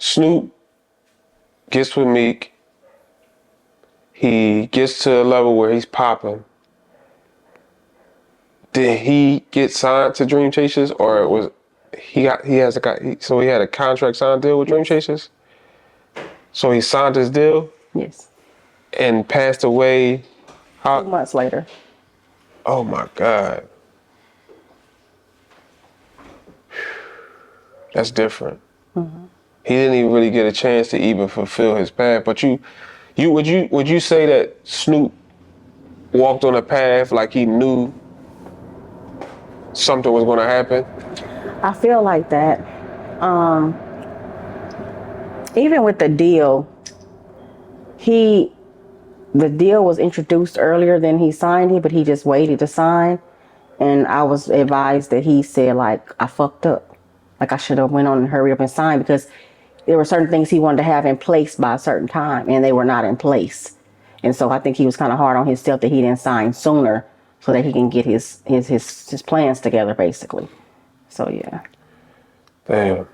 Snoop gets with Meek. He gets to a level where he's popping. Did he get signed to Dream Chasers, or was he had a contract signed deal with Dream Chasers? So he signed his deal? Yes. And passed away 2 months later. Oh my God. That's different. Mm-hmm. He didn't even really get a chance to even fulfill his path. But would you say that Snoop walked on a path like he knew something was going to happen? I feel like that. Even with the deal, the deal was introduced earlier than he signed it, but he just waited to sign. And I was advised that he said, like, I fucked up. Like, I should have went on and hurried up and signed, because there were certain things he wanted to have in place by a certain time, and they were not in place. And so I think he was kind of hard on himself that he didn't sign sooner, so that he can get his plans together, basically. So yeah. Damn.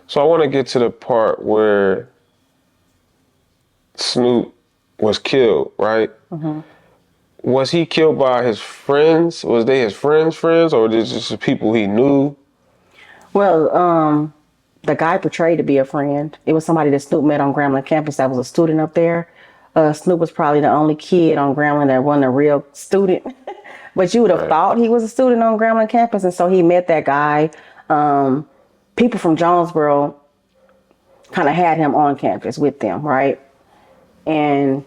So I want to get to the part where Snoop was killed, right? Mm-hmm. Was he killed by his friends? Was they his friends, or just the people he knew? Well, the guy portrayed to be a friend. It was somebody that Snoop met on Grambling campus that was a student up there. Snoop was probably the only kid on Grambling that wasn't a real student. But you would have thought he was a student on Grambling campus, and so he met that guy. People from Jonesboro kind of had him on campus with them, right? And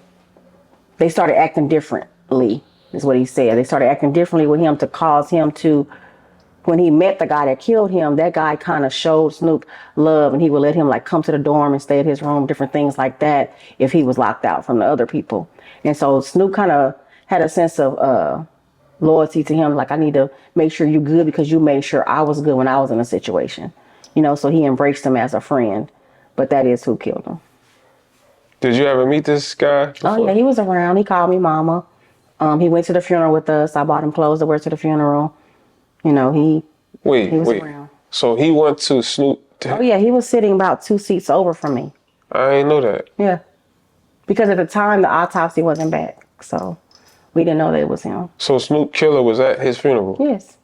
they started acting differently, is what he said. They started acting differently with him to cause him to, when he met the guy that killed him, that guy kind of showed Snoop love, and he would let him like come to the dorm and stay at his room, different things like that, if he was locked out from the other people. And so Snoop kind of had a sense of loyalty to him, like, I need to make sure you're good because you made sure I was good when I was in a situation. You know, so he embraced him as a friend, but that is who killed him. Did you ever meet this guy before? Oh yeah, he was around. He called me mama. He went to the funeral with us. I bought him clothes to wear to the funeral. You know, he was around. So he went to Snoop? Oh yeah, he was sitting about 2 seats over from me. I didn't know that. Yeah. Because at the time, the autopsy wasn't back. So we didn't know that it was him. So Snoop Killer was at his funeral? Yes.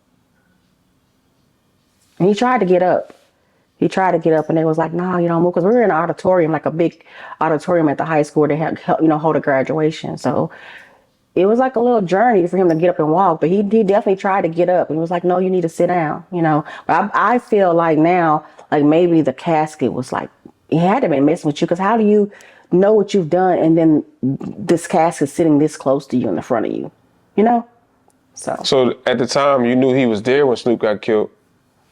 And he tried to get up. And they was like, no, you don't move. Because we were in an auditorium, like a big auditorium at the high school. They had, hold a graduation. So it was like a little journey for him to get up and walk. But he definitely tried to get up. And he was like, no, you need to sit down, But I feel like now, like maybe the casket was like, he had to be messing with you. Because how do you know what you've done and then this casket sitting this close to you in the front of you, So at the time, you knew he was there when Snoop got killed?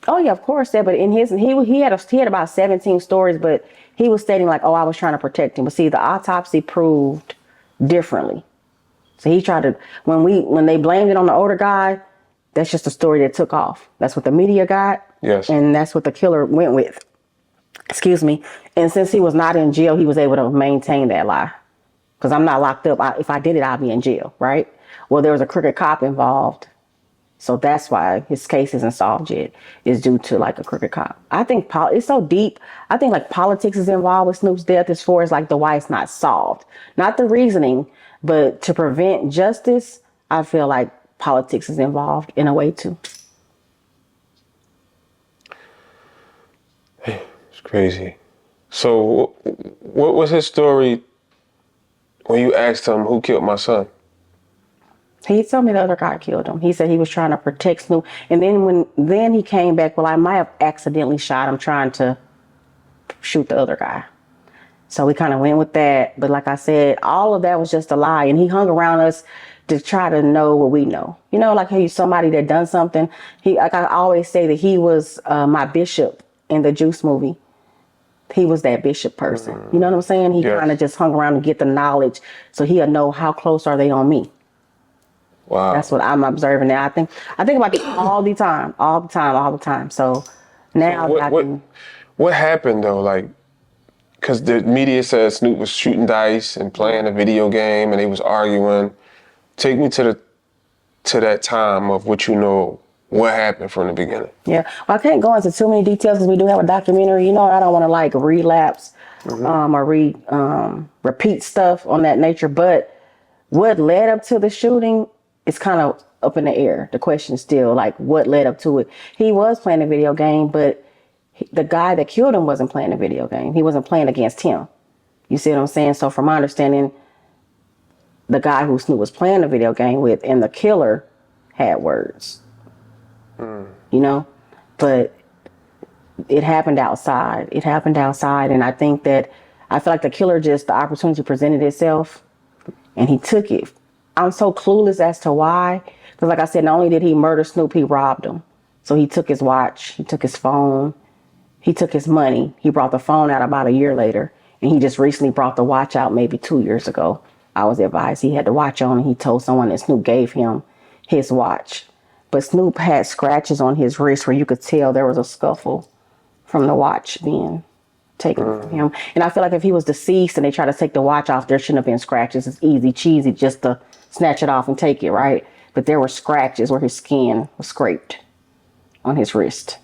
Oh yeah, of course. But in he had about 17 stories, but he was stating like, oh, I was trying to protect him. But see, the autopsy proved differently. So he tried to, when they blamed it on the older guy, that's just a story that took off. That's what the media got. Yes. And that's what the killer went with. Excuse me. And since he was not in jail, he was able to maintain that lie. Because I'm not locked up. If I did it, I'd be in jail, right? Well, there was a crooked cop involved. So that's why his case isn't solved yet, is due to like a crooked cop. I think it's so deep. I think like politics is involved with Snoop's death as far as like the why it's not solved. Not the reasoning, but to prevent justice, I feel like politics is involved in a way too. It's crazy. So what was his story when you asked him who killed my son? He told me the other guy killed him. He said he was trying to protect Snoop. And then he came back, well, I might have accidentally shot him trying to shoot the other guy. So we kind of went with that. But like I said, all of that was just a lie. And he hung around us to try to know what we know. Like he's somebody that done something. Like I always say that he was my bishop in the Juice movie. He was that bishop person. You know what I'm saying? He kind of just hung around to get the knowledge so he'll know how close are they on me. Wow. That's what I'm observing now. I think about it all the time. So now what happened though? Like, because the media says Snoop was shooting dice and playing a video game and they was arguing. Take me to that time of what you know what happened from the beginning. Yeah, well, I can't go into too many details because we do have a documentary. You know, I don't want to like relapse or repeat stuff on that nature. But what led up to the shooting is kind of up in the air. The question is still like, what led up to it? He was playing a video game, but the guy that killed him wasn't playing a video game. He wasn't playing against him. You see what I'm saying? So from my understanding, the guy who Snoop was playing the video game with and the killer had words. You know, but it happened outside. It happened outside. And I think that I feel like the killer just, the opportunity presented itself and he took it. I'm so clueless as to why. Because like I said, not only did he murder Snoop, he robbed him. So he took his watch, he took his phone, he took his money. He brought the phone out about a year later. And he just recently brought the watch out maybe 2 years ago. I was advised he had the watch on and he told someone that Snoop gave him his watch. But Snoop had scratches on his wrist where you could tell there was a scuffle from the watch being taken from him. And I feel like if he was deceased and they tried to take the watch off, there shouldn't have been scratches. It's easy, cheesy just to snatch it off and take it, right? But there were scratches where his skin was scraped on his wrist.